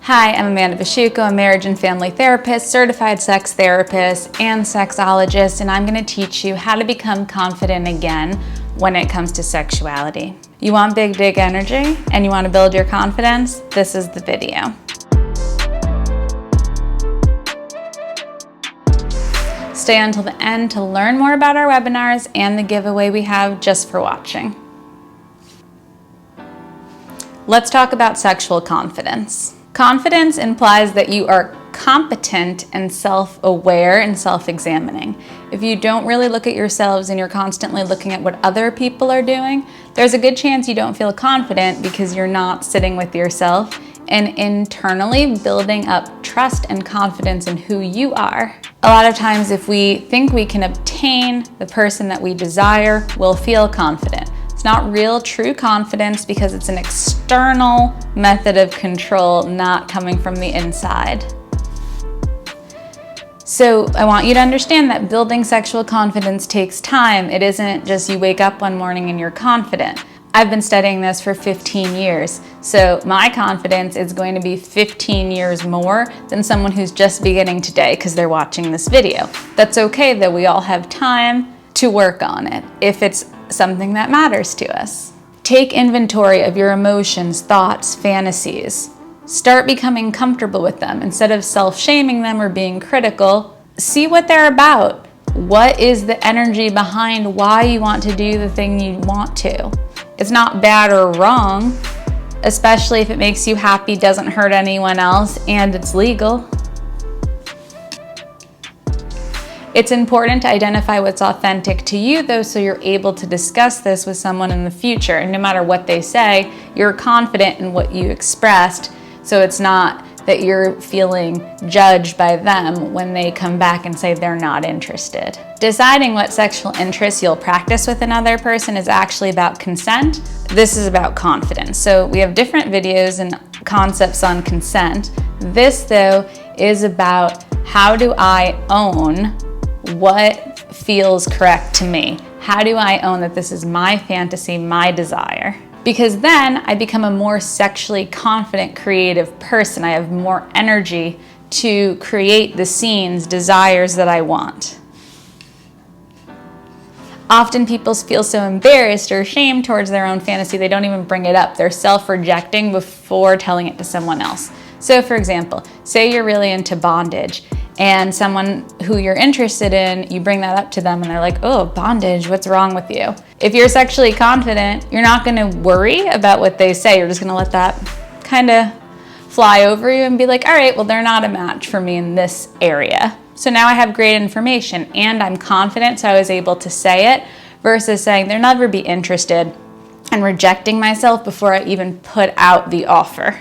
Hi, I'm Amanda Pasciucco, a marriage and family therapist, certified sex therapist, and sexologist, and I'm going to teach you how to become confident again when it comes to sexuality. You want big dick energy and you want to build your confidence? This is the video. Stay until the end to learn more about our webinars and the giveaway we have just for watching. Let's talk about sexual confidence. Confidence implies that you are competent and self-aware and self-examining. If you don't really look at yourselves and you're constantly looking at what other people are doing, there's a good chance you don't feel confident because you're not sitting with yourself and internally building up trust and confidence in who you are. A lot of times if we think we can obtain the person that we desire, we'll feel confident. It's not real, true confidence because it's an external method of control, not coming from the inside. So I want you to understand that building sexual confidence takes time. It isn't just you wake up one morning and you're confident. I've been studying this for 15 years, so my confidence is going to be 15 years more than someone who's just beginning today because they're watching this video. That's okay though, we all have time to work on it if it's something that matters to us. Take inventory of your emotions, thoughts, fantasies. Start becoming comfortable with them. Instead of self-shaming them or being critical, see what they're about. What is the energy behind why you want to do the thing you want to? It's not bad or wrong, especially if it makes you happy, doesn't hurt anyone else, and it's legal. It's important to identify what's authentic to you though, so you're able to discuss this with someone in the future. And no matter what they say, you're confident in what you expressed, so it's not that you're feeling judged by them when they come back and say they're not interested. Deciding what sexual interests you'll practice with another person is actually about consent. This is about confidence. So we have different videos and concepts on consent. This though is about how do I own what feels correct to me? How do I own that this is my fantasy, my desire? Because then I become a more sexually confident, creative person. I have more energy to create the scenes, desires that I want. Often people feel so embarrassed or ashamed towards their own fantasy, they don't even bring it up. They're self-rejecting before telling it to someone else. So for example, say you're really into bondage and someone who you're interested in, you bring that up to them and they're like, oh, bondage, what's wrong with you? If you're sexually confident, you're not gonna worry about what they say. You're just gonna let that kind of fly over you and be like, all right, well, they're not a match for me in this area. So now I have great information and I'm confident, so I was able to say it versus saying they'll never be interested and rejecting myself before I even put out the offer.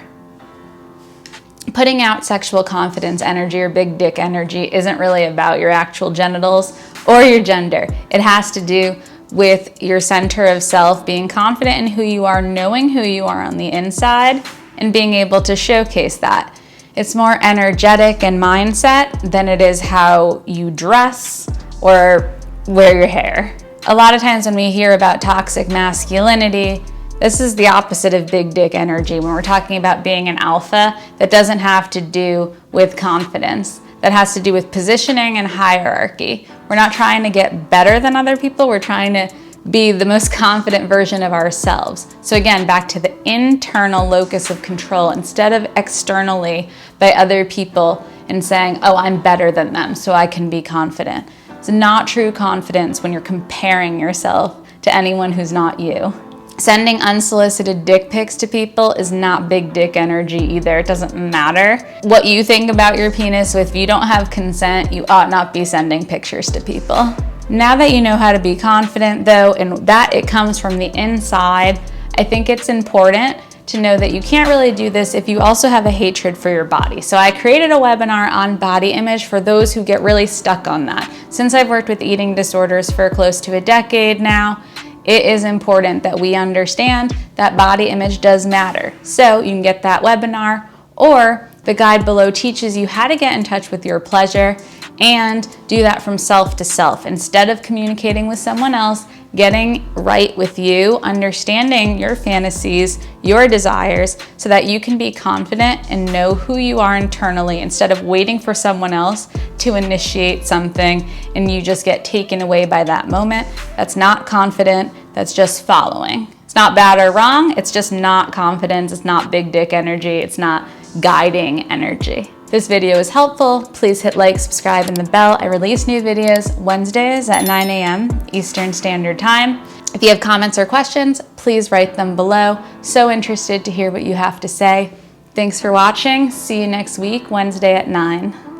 Putting out sexual confidence energy or big dick energy isn't really about your actual genitals or your gender. It has to do with your center of self, being confident in who you are, knowing who you are on the inside, and being able to showcase that. It's more energetic and mindset than it is how you dress or wear your hair. A lot of times when we hear about toxic masculinity, this is the opposite of big dick energy. When we're talking about being an alpha, that doesn't have to do with confidence. That has to do with positioning and hierarchy. We're not trying to get better than other people. We're trying to be the most confident version of ourselves. So again, back to the internal locus of control instead of externally by other people and saying, oh, I'm better than them, so I can be confident. It's not true confidence when you're comparing yourself to anyone who's not you. Sending unsolicited dick pics to people is not big dick energy either. It doesn't matter what you think about your penis. So if you don't have consent, you ought not be sending pictures to people. Now that you know how to be confident though, and that it comes from the inside, I think it's important to know that you can't really do this if you also have a hatred for your body. So I created a webinar on body image for those who get really stuck on that. Since I've worked with eating disorders for close to a decade now, it is important that we understand that body image does matter. So you can get that webinar, or the guide below teaches you how to get in touch with your pleasure and do that from self to self. Instead of communicating with someone else, getting right with you, understanding your fantasies, your desires, so that you can be confident and know who you are internally instead of waiting for someone else to initiate something and you just get taken away by that moment. That's not confident, that's just following. It's not bad or wrong, it's just not confidence, it's not big dick energy, it's not guiding energy. If this video is helpful, please hit like, subscribe, and the bell. I release new videos Wednesdays at 9 a.m. Eastern Standard Time. If you have comments or questions, please write them below. So interested to hear what you have to say. Thanks for watching. See you next week, Wednesday at 9.